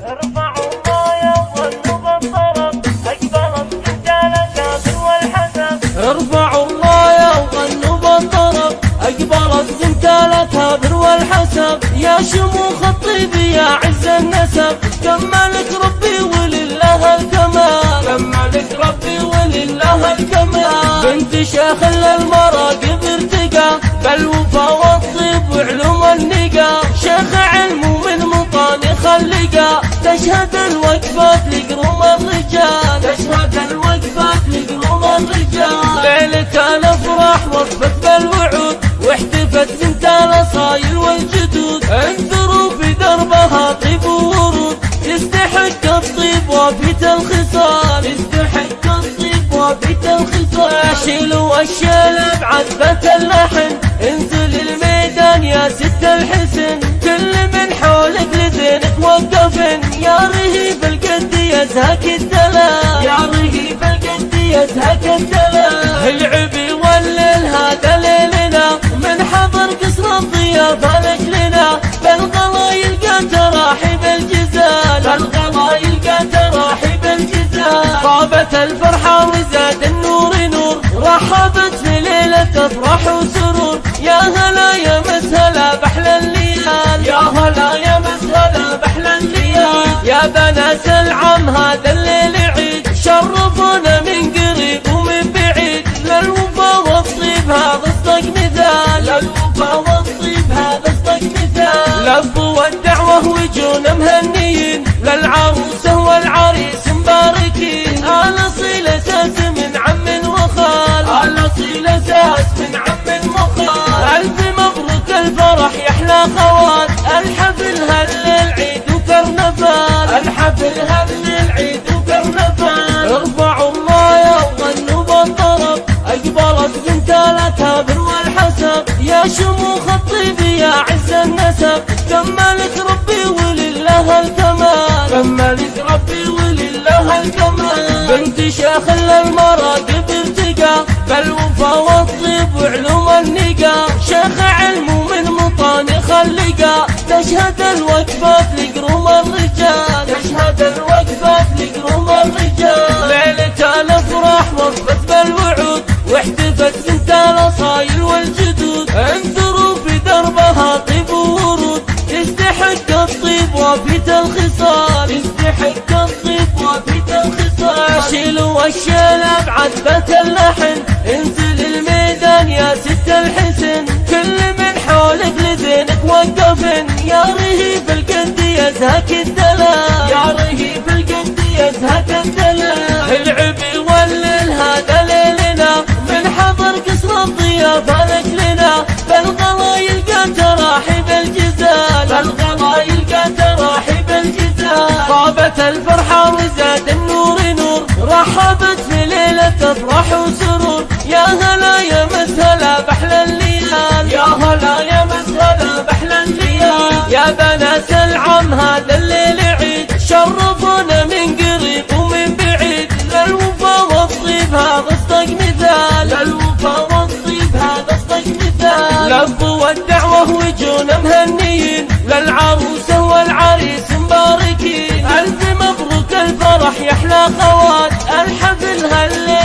ارفعوا الراية وظنوا بالطرب أقبلت رجالة والحسب. ارفعوا الراية وغنوا بالطرب أقبلت زنتالتها بر والحسب. يا شموخ الطيب يا عز النسب كملك ربي ولله الكمال. كملك ربي ولله الكمال. بنت شيخ للمراقب ارتقى بالوفا والطيب وعلوم النقا. شيخ علم ومن مطاني خلقا تشهد الوقفات لقروم الرجال. تشهد الوقفات لقروم الرجال. ليلة الافراح وقفت بالوعود واحتفت زنتال صايل والجدود. انثروا في دربها طيب وورود يستحق الطيب وفيت الخصال. يستحق الطيب وفيت الخصال. شيلوا الشيل بعذبة اللحن انزل الميدان يا ست الحسن. كل من حولك لزينك وقفن يا رهيب القد يزهك الدلال. يا رهيب القد يزهك الدلال. العبي والليل هذا ليلنا من حضر قصر الضيافة لجلنا. بالغلايل قد تراحب الجزال. بالغلايل قد تراحب الجزال. طابت الفرحة وزاد النور نور رحبت في ليلة افراح وسرور. يا هلا يا مسهلا بحلى الليال. يا هلا يا مسهلا بحلى الليال. يا بنات العم هذا الليل عيد شرفونا من قريب ومن بعيد. للوفا والطيب هذا اصدق مثال. للوفا والطيب هذا اصدق مثال. لبوا الدعوة وجون مهنيين للعروسة والعريس مباركين. آل أصيل أساس من عم وخال. آل أصيل أساس من عم وخال. ألف مبروك الفرح يحلى خوات. الحفل هالليل عيد وكرنفال. الحفل هالليل عيد وكرنفال. ارفعوا الراية وغنوا بالطرب أقبلت زنتالتها بر والحسب. يا شموخ الطيب يا عز النسب كملك ربي ولله الكمال. كملك ربي ولله الكمال. بنت شيخ للمراقب ارتقى بالوفا والطيب وعلوم النقا. شيخ علم ومن مطاني خلقا تشهد الوقفات لقروم الرجال. تشهد الوقفات لقروم الرجال. ليلة الافراح وقفت بالوعود واحتفت زنتال صايل والجدود. انثروا في دربها طيب وورود يستحق الطيب وفيت الخصال. يستحق الطيب وفيت الخصال. شيلوا الشيل بعذبة اللحن انزل الميدان يا ست الحسن. كل من حولك لزينك وقفن يا رهيب القد يزهك الدلال. يا رهيب القد يزهك الدلال. العبي والليل هذا ليلنا من حضر قصر الضيافة لجلنا. بالغلايل قد تراحب الجزال. بالغلايل قد تراحب الجزال. طابت الفرحة وزاد النور نور رحبت في ليلة افراح وسرور. يا هلا يا مسهلا بحلى الليال. يا هلا يا مسهلا بحلى الليال. يا بنات العم هذا الليل عيد شرفونا من قريب ومن بعيد. للوفا والطيب هذا اصدق مثال. للوفا والطيب هذا اصدق مثال. لبوا الدعوة وجون مهنيين للعروسة والعريس مباركين. ألف مبروك الفرح يحلى خوات. الحفل هالليل